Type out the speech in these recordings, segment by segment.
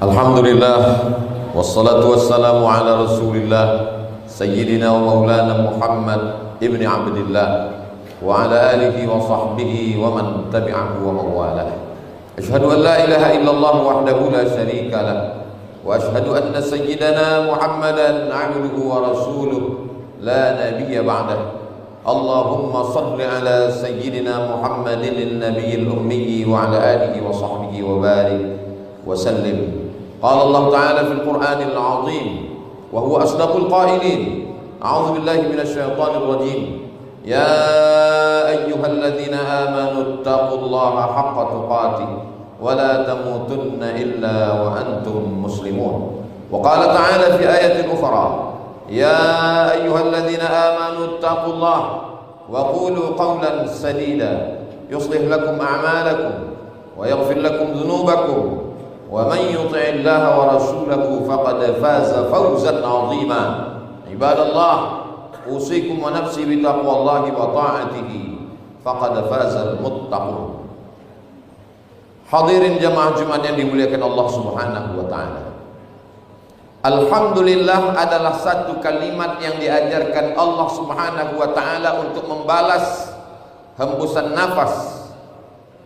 Alhamdulillah, wassalatu wassalamu ala rasulillah Sayyidina wa maulana Muhammad ibni Abdillah wa ala alihi wa sahbihi wa man tabi'ahu wa mawalah. Ashhadu an la ilaha illallah wahdahu la sharika lah, wa ashhadu anna sayyidana Muhammadan abduhu wa rasuluh la nabiyya ba'dah. Allahumma salli ala sayyidina Muhammadin nabiyil ummi wa ala alihi wa sahbihi wa barik wa sallim. قال الله تعالى في القرآن العظيم وهو أصدق القائلين: أعوذ بالله من الشيطان الرجيم يا أيها الذين آمنوا اتقوا الله حق تقاته ولا تموتن إلا وأنتم مسلمون. وقال تعالى في آية أخرى: يا أيها الذين آمنوا اتقوا الله وقولوا قولا سديدا يصلح لكم أعمالكم ويغفر لكم ذنوبكم ومن يطع الله ورسوله فقد فاز فوزا عظيما. عباد الله، أوصيكم ونفسي بتقوى الله وطاعته فقد فاز المتقون. Hadirin jamaah Jumat yang dimuliakan Allah Subhanahu wa taala. Alhamdulillah adalah satu kalimat yang diajarkan Allah Subhanahu wa taala untuk membalas hembusan nafas,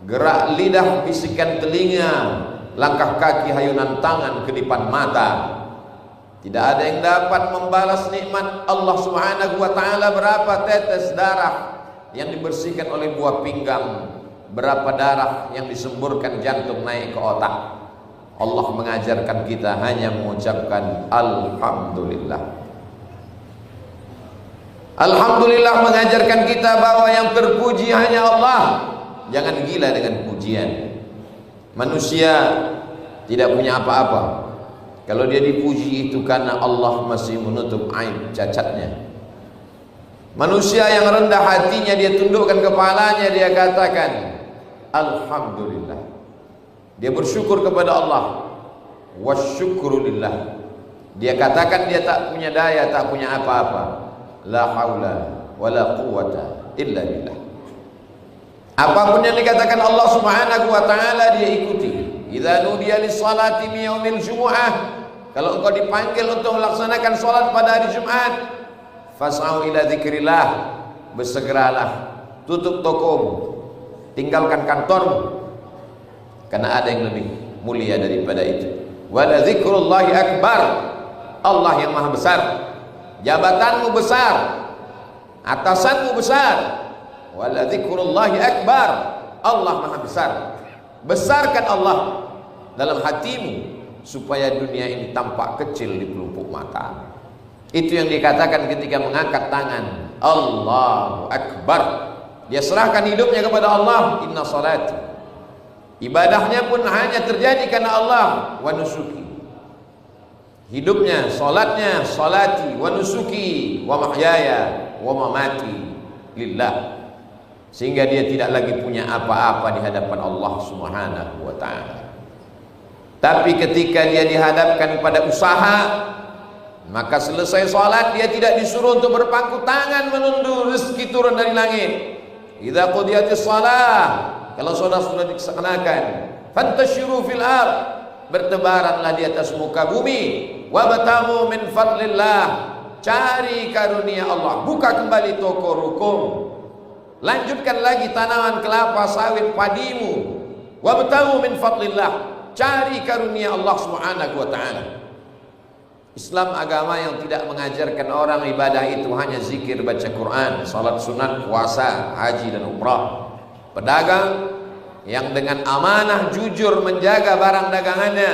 gerak lidah, bisikan telinga, langkah kaki, hayunan tangan, kedipan mata. Tidak ada yang dapat membalas nikmat Allah Subhanahu wa taala. Berapa tetes darah yang dibersihkan oleh buah pinggang, berapa darah yang disemburkan jantung naik ke otak. Allah mengajarkan kita hanya mengucapkan alhamdulillah. Alhamdulillah mengajarkan kita bahwa yang terpuji hanya Allah. Jangan gila dengan pujian. Manusia tidak punya apa-apa. Kalau dia dipuji itu karena Allah masih menutup aib cacatnya. Manusia yang rendah hatinya, dia tundukkan kepalanya, dia katakan alhamdulillah. Dia bersyukur kepada Allah. Wasyukrulillah. Dia katakan dia tak punya daya, tak punya apa-apa. La haula wala quwata illa billah. Apapun yang dikatakan Allah Subhanahu wa taala dia ikuti. Idza nudiya lis-salati min yaumil jumu'ah, kalau engkau dipanggil untuk melaksanakan salat pada hari Jumat, fas'au ila dzikrillah, bersegeralah, tutup tokomu, tinggalkan kantormu, karena ada yang lebih mulia daripada itu. Wa la dzikrullahi akbar, Allah yang maha besar. Jabatanmu besar, atasanmu besar. Wala dzikrullahi akbar, Allah maha besar. Besarkan Allah dalam hatimu supaya dunia ini tampak kecil di pelupuk mata. Itu yang dikatakan ketika mengangkat tangan, Allahu akbar. Dia serahkan hidupnya kepada Allah. Inna salati, ibadahnya pun hanya terjadi karena Allah. Wa nusuki, hidupnya, salatnya, salati, wa nusuki, wa mahyaya, wa mamati lillah. Sehingga dia tidak lagi punya apa-apa di hadapan Allah Subhanahu wa ta'ala. Tapi ketika dia dihadapkan pada usaha, maka selesai sholat dia tidak disuruh untuk berpangku tangan menunggu rezeki turun dari langit. Idza qudiyatis shalah, kalau sholat sudah dilaksanakan, fantashiru fil ard, bertebaranlah di atas muka bumi. Wabtamu min fadlillah, cari karunia Allah. Buka kembali toko rukum, lanjutkan lagi tanaman kelapa sawit padimu. Wabtahu min fadlillah, cari karunia Allah Subhanahu wa taala. Islam agama yang tidak mengajarkan orang ibadah itu hanya zikir, baca Quran, salat sunat, puasa, haji dan umrah. Pedagang yang dengan amanah jujur menjaga barang dagangannya,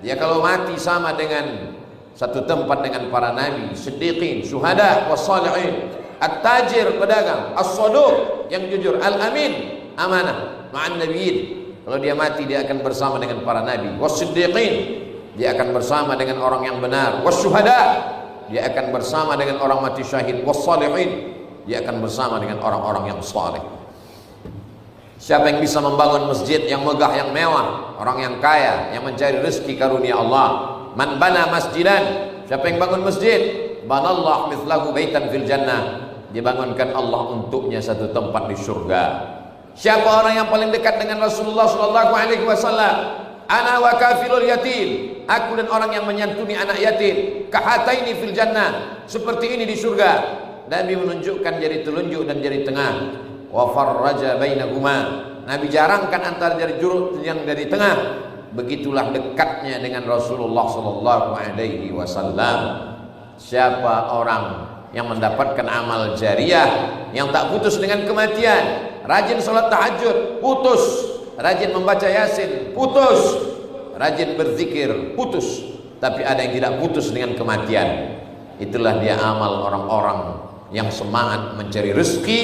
dia kalau mati sama dengan satu tempat dengan para nabi, siddiqin, syuhada, wassalihin. At-tajir, pedagang, as-saduq, yang jujur, al-amin, amanah, ma'an nabiyyin. Kalau dia mati dia akan bersama dengan para nabi. Was-siddiqin, dia akan bersama dengan orang yang benar. Was-syuhada, dia akan bersama dengan orang mati syahid. Was-salihin, dia akan bersama dengan orang-orang yang saleh. Siapa yang bisa membangun masjid yang megah, yang mewah, orang yang kaya, yang mencari rezeki karunia Allah. Man bana masjidan, siapa yang bangun masjid, banallahu mithlahu baitan fil jannah, dibangunkan Allah untuknya satu tempat di surga. Siapa orang yang paling dekat dengan Rasulullah sallallahu alaihi wasallam? ana wa kafilul yatim, aku dan orang yang menyantuni anak yatim, kahataini fil jannah, seperti ini di surga. Nabi menunjukkan jari telunjuk dan jari tengah. Wa farraja bainahuma, Nabi jarangkan antara jari juru yang dari tengah. Begitulah dekatnya dengan Rasulullah sallallahu alaihi wasallam. Siapa orang yang mendapatkan amal jariah yang tak putus dengan kematian, rajin sholat tahajud, putus, rajin membaca yasin, putus, rajin berzikir, putus, tapi ada yang tidak putus dengan kematian. Itulah dia amal orang-orang yang semangat mencari rezeki,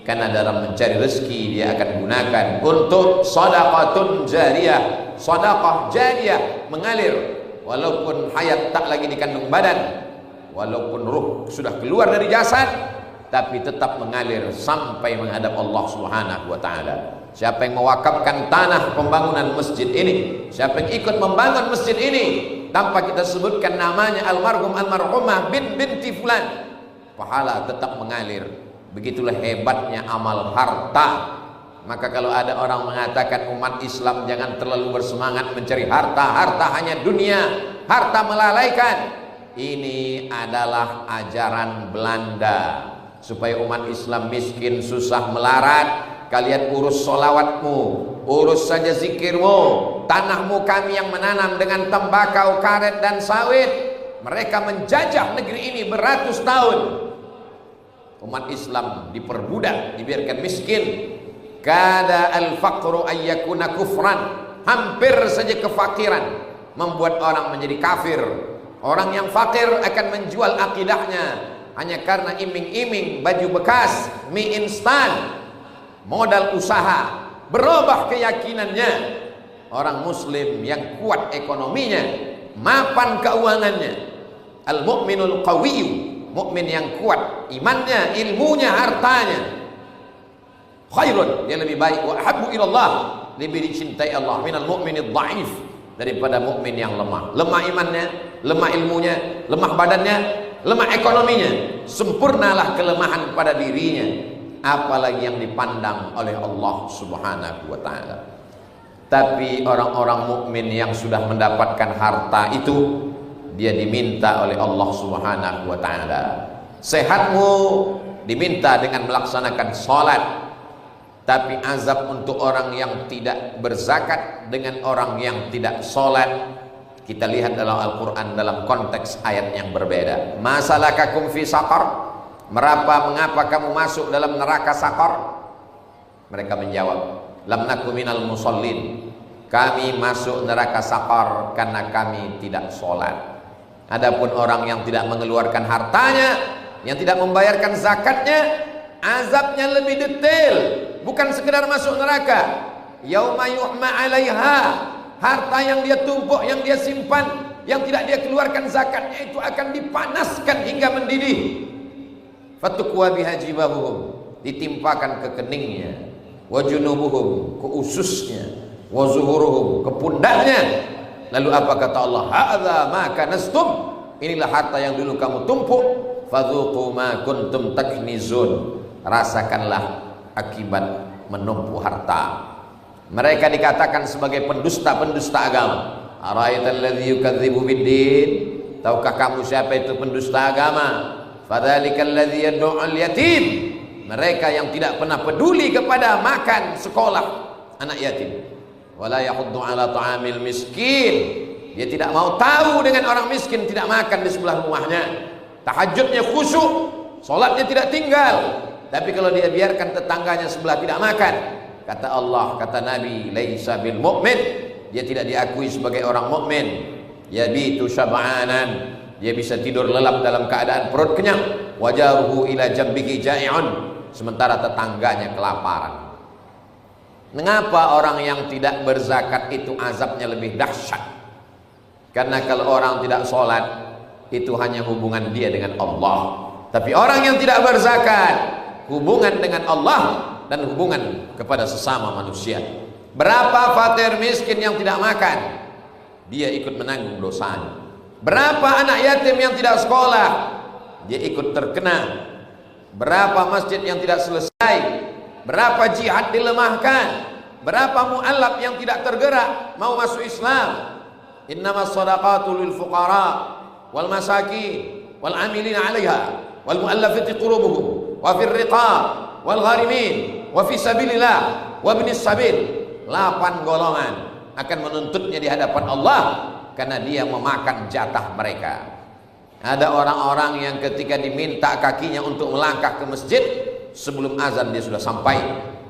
karena dalam mencari rezeki dia akan gunakan untuk sedekahun jariyah, sedekah jariyah, mengalir walaupun hayat tak lagi di kandung badan, walaupun ruh sudah keluar dari jasad, tapi tetap mengalir sampai menghadap Allah Subhanahu wa taala. Siapa yang mewakafkan tanah pembangunan masjid ini, siapa yang ikut membangun masjid ini tanpa kita sebutkan namanya almarhum almarhumah binti fulan, pahala tetap mengalir. Begitulah hebatnya amal harta. Maka kalau ada orang mengatakan umat Islam jangan terlalu bersemangat mencari harta, harta hanya dunia, harta melalaikan, ini adalah ajaran Belanda supaya umat Islam miskin, susah, melarat. Kalian urus solawatmu, urus saja zikirmu, tanahmu kami yang menanam dengan tembakau, karet dan sawit. Mereka menjajah negeri ini beratus tahun. Umat Islam diperbudak, dibiarkan miskin. Kada al-faqru ayyakuna kufran, hampir saja kefakiran membuat orang menjadi kafir. Orang yang fakir akan menjual akidahnya hanya karena iming-iming baju bekas, mie instan, modal usaha, berubah keyakinannya. Orang muslim yang kuat ekonominya, mapan keuangannya, al-mu'minul qawiyyu, mukmin yang kuat imannya, ilmunya, hartanya, khairun, dia lebih baik, wa habbu ilallah, lebih dicintai Allah, minal mu'minid dhaif, daripada mukmin yang lemah. Lemah imannya, lemah ilmunya, lemah badannya, lemah ekonominya. Sempurnalah kelemahan pada dirinya, apalagi yang dipandang oleh Allah Subhanahu wa taala. Tapi orang-orang mukmin yang sudah mendapatkan harta itu, dia diminta oleh Allah Subhanahu wa taala, sehatmu diminta dengan melaksanakan salat. Tapi azab untuk orang yang tidak berzakat dengan orang yang tidak sholat, kita lihat dalam Al-Quran dalam konteks ayat yang berbeda. Masalakakum fi saqar, mengapa kamu masuk dalam neraka saqar? Mereka menjawab, lam naku minal musallin, kami masuk neraka saqar karena kami tidak sholat. Adapun orang yang tidak mengeluarkan hartanya, yang tidak membayarkan zakatnya, azabnya lebih detail. Bukan sekedar masuk neraka, yauma yuhma 'alaiha, harta yang dia tumpuk, yang dia simpan, yang tidak dia keluarkan zakatnya itu akan dipanaskan hingga mendidih. Fatukwa biha jibahuhum, ditimpakan ke keningnya, wa junubuhum, ke ususnya, wa zuhuruhum, ke pundaknya. Lalu apa kata Allah? Hadza ma kanastum, inilah harta yang dulu kamu tumpuk. Fadzuqu ma kuntum taknizun, rasakanlah akibat menumpu harta. Mereka dikatakan sebagai pendusta-pendusta agama. Ara'aital ladzi yukadzibu biddin, tahukah kamu siapa itu pendusta agama? Fadzalikal ladzi yad'u'al yatim, mereka yang tidak pernah peduli kepada makan sekolah anak yatim. Wala yahuddu 'ala ta'amil miskin, dia tidak mau tahu dengan orang miskin tidak makan di sebelah rumahnya. Tahajudnya khusyuk, salatnya tidak tinggal. Tapi kalau dia biarkan tetangganya sebelah tidak makan, kata Allah, kata Nabi, laisa bil mu'min, dia tidak diakui sebagai orang mukmin. Yabitu syab'anan, dia bisa tidur lelap dalam keadaan perut kenyang. Wajaruhu ila jambihi ja'i'un, sementara tetangganya kelaparan. Mengapa orang yang tidak berzakat itu azabnya lebih dahsyat? Karena kalau orang tidak sholat, itu hanya hubungan dia dengan Allah. Tapi orang yang tidak berzakat, hubungan dengan Allah dan hubungan kepada sesama manusia. Berapa fakir miskin yang tidak makan, dia ikut menanggung dosanya. Berapa anak yatim yang tidak sekolah, dia ikut terkena. Berapa masjid yang tidak selesai, berapa jihad dilemahkan, Berapa mu'allaf yang tidak tergerak mau masuk Islam? Innamas shadaqatu lil fuqara wal masakin wal amilina 'alaiha wal mu'allafati qulubuhum wa fir riqab wal gharimin wa fi sabilillah wa ibnis sabil. 8 golongan akan menuntutnya di hadapan Allah karena dia memakan jatah mereka. Ada orang-orang yang ketika diminta kakinya untuk melangkah ke masjid, sebelum azan dia sudah sampai.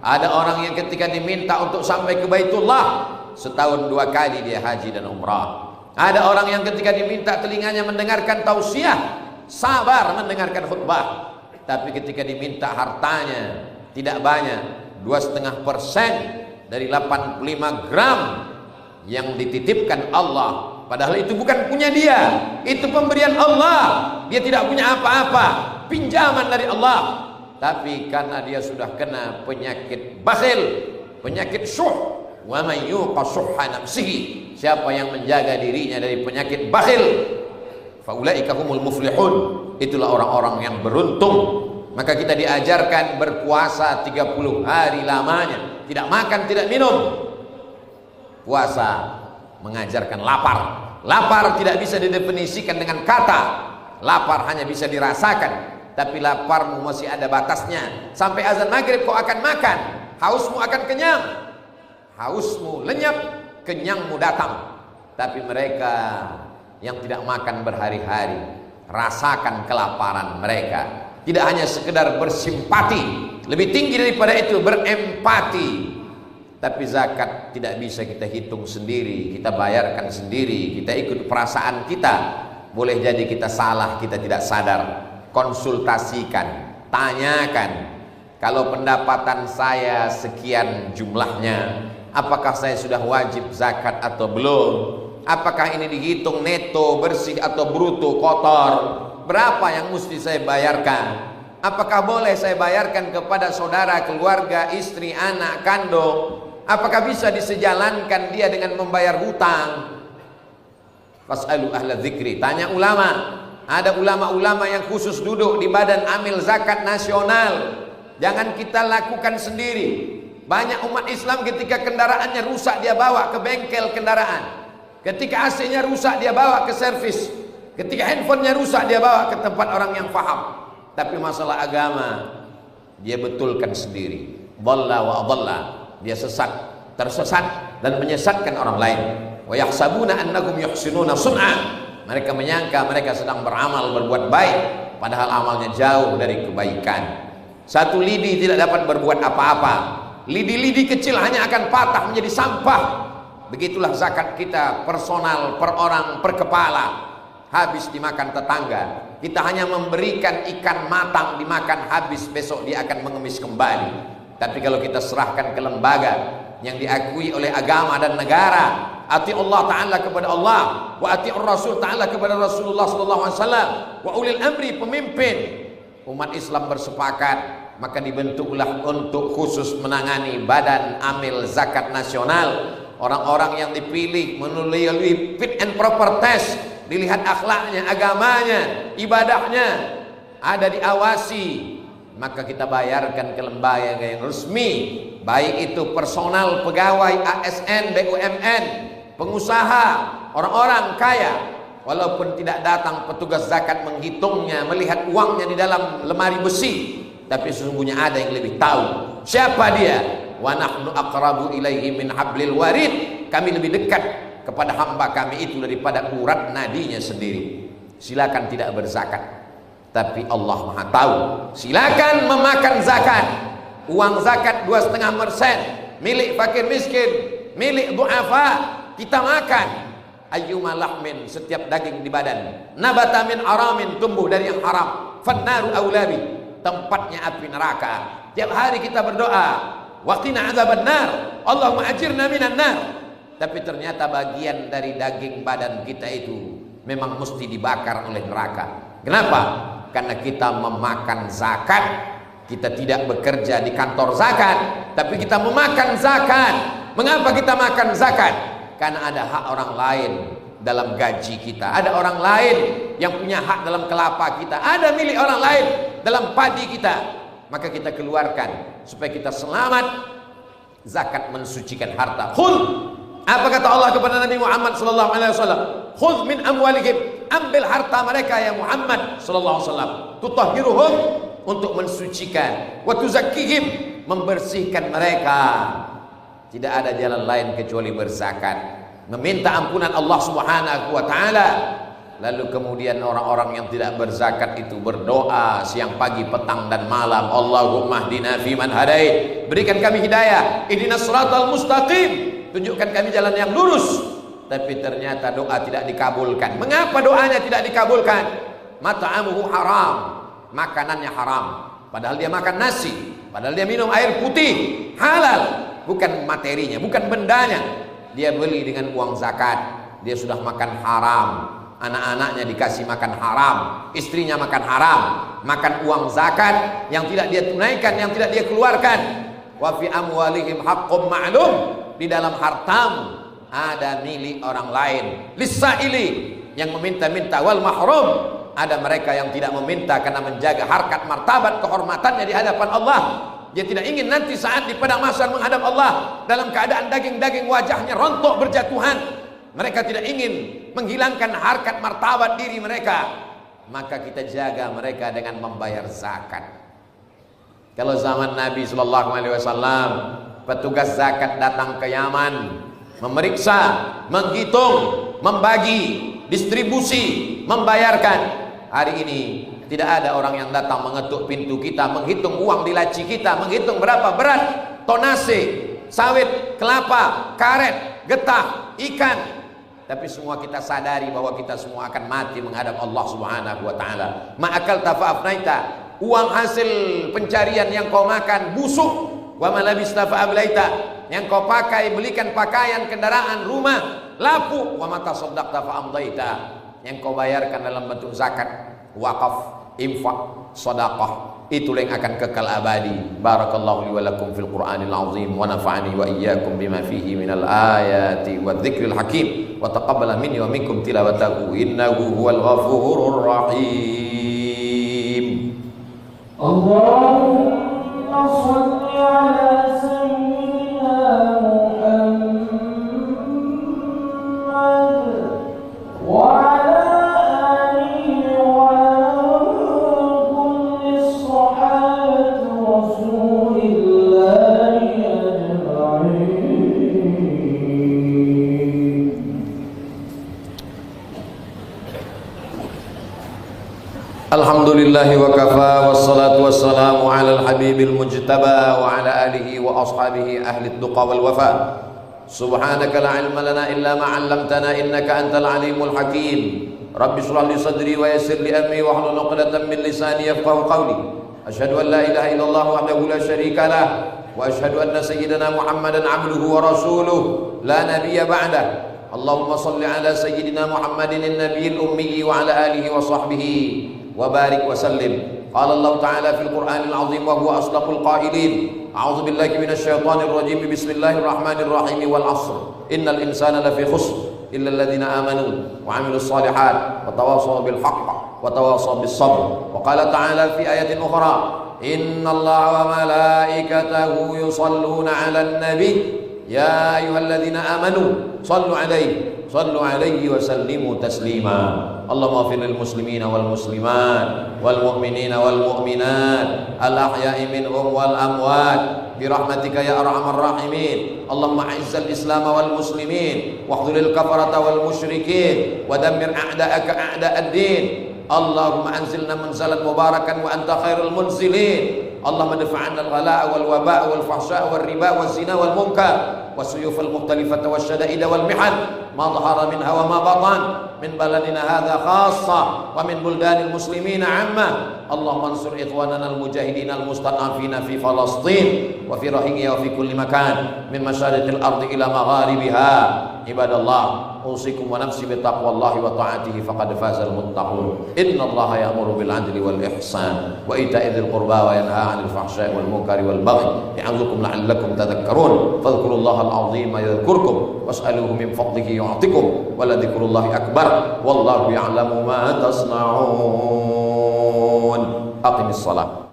Ada orang yang ketika diminta untuk sampai ke Baitullah, setahun 2 kali dia haji dan umrah. Ada orang yang ketika diminta telinganya mendengarkan tausiah, sabar mendengarkan khutbah. Tapi ketika diminta hartanya tidak banyak, 2,5% dari 85 gram yang dititipkan Allah, padahal itu bukan punya dia, itu pemberian Allah. Dia tidak punya apa-apa, pinjaman dari Allah. Tapi karena dia sudah kena penyakit bakhil, penyakit syuh, wa man yuqa syuhha nafsihi, siapa yang menjaga dirinya dari penyakit bakhil, faulaika humul muflihun, itulah orang-orang yang beruntung. Maka kita diajarkan berpuasa 30 hari lamanya, tidak makan, tidak minum. Puasa mengajarkan lapar. Lapar tidak bisa didefinisikan dengan kata. Lapar hanya bisa dirasakan, tapi laparmu masih ada batasnya. Sampai azan maghrib kau akan makan, hausmu akan kenyang. Hausmu lenyap, kenyangmu datang. Tapi mereka yang tidak makan berhari-hari, rasakan kelaparan mereka. Tidak hanya sekedar bersimpati, lebih tinggi daripada itu berempati. Tapi zakat tidak bisa kita hitung sendiri, kita bayarkan sendiri, kita ikut perasaan kita. Boleh jadi kita salah, kita tidak sadar. Konsultasikan, tanyakan, kalau pendapatan saya sekian jumlahnya, apakah saya sudah wajib zakat atau belum? Apakah ini dihitung neto, bersih atau bruto, kotor? Berapa yang mesti saya bayarkan? Apakah boleh saya bayarkan kepada saudara, keluarga, istri, anak, kandung? Apakah bisa disejalankan dia dengan membayar hutang? Fas'alu ahla dzikri, tanya ulama. Ada ulama-ulama yang khusus duduk di badan amil zakat nasional. Jangan kita lakukan sendiri. Banyak umat Islam ketika kendaraannya rusak dia bawa ke bengkel kendaraan. Ketika AC-nya rusak dia bawa ke servis. Ketika handphonenya rusak dia bawa ke tempat orang yang paham. Tapi masalah agama dia betulkan sendiri. Dhalla wa adalla, dia sesat, tersesat dan menyesatkan orang lain. Wa yahsabuna annahum yuhsinuna sun'a, mereka menyangka mereka sedang beramal berbuat baik, padahal amalnya jauh dari kebaikan. Satu lidi tidak dapat berbuat apa-apa. Lidi-lidi kecil hanya akan patah menjadi sampah. Begitulah zakat kita, personal, per orang, per kepala. Habis dimakan tetangga. Kita hanya memberikan ikan matang, dimakan habis, besok dia akan mengemis kembali. Tapi kalau kita serahkan ke lembaga yang diakui oleh agama dan negara, ati Allah Ta'ala kepada Allah, wa ati Rasul Ta'ala kepada Rasulullah Sallallahu Alaihi Wasallam, wa ulil amri, pemimpin umat Islam bersepakat, maka dibentuklah untuk khusus menangani badan amil zakat nasional. Orang-orang yang dipilih melalui fit and proper test, dilihat akhlaknya, agamanya, ibadahnya, ada diawasi, maka kita bayarkan ke lembaga yang resmi, baik itu personal, pegawai, ASN, BUMN, pengusaha, orang-orang kaya. Walaupun tidak datang petugas zakat menghitungnya, melihat uangnya di dalam lemari besi, tapi sesungguhnya ada yang lebih tahu siapa dia. Wa nahnu aqrabu ilaihi min hablil warid, kami lebih dekat kepada hamba kami itu daripada urat nadinya sendiri. Silakan tidak berzakat, tapi Allah Maha tahu. Silakan memakan zakat. Uang zakat 2,5% milik fakir miskin, milik duafa, kita makan. Ayyuma lahmin, setiap daging di badan, nabata min aramin, tumbuh dari yang haram, fannaru aulabi, tempatnya api neraka. Tiap hari kita berdoa, waqina adzabannar, Allahumma ajirna minan nar. Tapi ternyata bagian dari daging badan kita itu memang mesti dibakar oleh neraka. Kenapa? Karena kita memakan zakat. Kita tidak bekerja di kantor zakat, tapi kita memakan zakat. Mengapa kita makan zakat? Karena ada hak orang lain dalam gaji kita. Ada orang lain yang punya hak dalam kelapa kita. Ada milik orang lain dalam padi kita. Maka kita keluarkan supaya kita selamat, Zakat mensucikan harta. Khudh, apa kata Allah kepada Nabi Muhammad sallallahu alaihi wasallam? Khudh min amwalihim, ambil harta mereka ya Muhammad sallallahu alaihi wasallam. Tutahhiruhum, untuk mensucikan, wa tuzakkihim, membersihkan mereka. Tidak ada jalan lain kecuali berzakat, meminta ampunan Allah Subhanahu wa taala. Lalu kemudian orang-orang yang tidak berzakat itu berdoa siang, pagi, petang dan malam, Allahumma hdina fiman hadait, berikan kami hidayah, ihdinas siratal mustaqim, tunjukkan kami jalan yang lurus. Tapi ternyata doa tidak dikabulkan. Mengapa doanya tidak dikabulkan? Mat'amuhu haram, makanannya haram, padahal dia makan nasi, padahal dia minum air putih halal. Bukan materinya, bukan bendanya, dia beli dengan uang zakat, dia sudah makan haram. Anak-anaknya dikasih makan haram, istrinya makan haram, makan uang zakat yang tidak dia tunaikan, yang tidak dia keluarkan. Wa fi amwalihim haqqum ma'lum, di dalam hartamu ada milik orang lain. Lis-sa'ili, yang meminta-minta, wal mahrum, ada mereka yang tidak meminta karena menjaga harkat martabat kehormatannya di hadapan Allah. Dia tidak ingin nanti saat di padang mahsyar menghadap Allah dalam keadaan daging-daging wajahnya rontok berjatuhan. Mereka tidak ingin menghilangkan harkat martabat diri mereka, maka kita jaga mereka dengan membayar zakat. Kalau zaman Nabi Shallallahu Alaihi Wasallam, petugas zakat datang ke Yaman, memeriksa, menghitung, membagi, distribusi, membayarkan. Hari ini tidak ada orang yang datang mengetuk pintu kita, menghitung uang di laci kita, menghitung berapa berat tonase sawit, kelapa, karet, getah, ikan. Tapi semua kita sadari bahwa kita semua akan mati menghadap Allah Subhanahu wa taala. Ma'akal tafa'afnaita, uang hasil pencarian yang kau makan busuk. Wa malabista fa'ablaita, yang kau pakai belikan pakaian, kendaraan, rumah, lapu. Wa mata tasaddaqta fa'amdaita, yang kau bayarkan dalam bentuk zakat, wakaf, infak, sedekah, itu yang akan kekal abadi. Barakallahu li wa lakum fil Qur'anil azim wa nafa'ani wa iyyakum bima fihi minal ayati wadh-dhikril hakim wa taqabbala minni wa minkum tilawatahu innahu huwal ghafurur rahim. Allahumma shalli ala sayyidina Muhammad wa Alhamdulillahi wa kafa, wassalatu wassalamu ala al-habibil mujtaba wa ala alihi wa ashabihi ahli ad-duqa wal wafa. Subhanaka la ilma lana illa ma 'allamtana innaka antal alimul hakim. Rabbi shrah li sadri wa yassir li amri wa hlul 'uqdatam min lisani yafqahu qawli. Asyhadu an la ilaha illallah wahdahu la syarika lah wa asyhadu anna sayyidana Muhammadan 'abduhu wa rasuluh la nabiyya ba'dah. Allahumma shalli ala sayyidina Muhammadin an-nabiyil ummi wa ala alihi wa sahbihi وبارك وسلم. قال الله تعالى في القرآن العظيم وهو أصدق القائلين: أعوذ بالله من الشيطان الرجيم بسم الله الرحمن الرحيم والعصر إن الإنسان لفي خسر إلا الذين آمنوا وعملوا الصالحات وتواصوا بالحق وتواصوا بالصبر. وقال تعالى في آية أخرى: إن الله وملائكته يصلون على النبي يا أيها الذين آمنوا صلوا عليه وسلموا تسليما. اللهم اغفر للمسلمين والمسلمات والمؤمنين والمؤمنات الأحياء منهم والأموات برحمتك يا أرحم الراحمين. اللهم أعز الإسلام والمسلمين واخذل الكفرة والمشركين ودمر أعداءك أعداء الدين. اللهم أنزلنا منزلا مباركا وأنت خير المنزلين. اللهم ادفع عنا الغلاء والوباء والفحشاء والربا والزنا والمنكر والسيوف المختلفة والشدائد والمحن ما ظهر منها وما بطن من بلدنا هذا خاصة ومن بلدان المسلمين عامة. اللهم انصر إخواننا المجاهدين المستضعفين في فلسطين وفي روهينيا وفي كل مكان من مشارق الأرض إلى مغاربها. عباد الله أوصيكم ونفسي بتقوى الله وطاعته فقد فاز المتقون. إن الله يأمر بالعدل والإحسان وإيتاء ذي القربى وينهى عن الفحشاء والمنكر والبغي يعظكم لعلكم تذكرون. فاذكروا الله العظيم يذكركم واسألوه من فضله يعطكم ولذكر الله أكبر والله يعلم ما تصنعون. أقم الصلاة.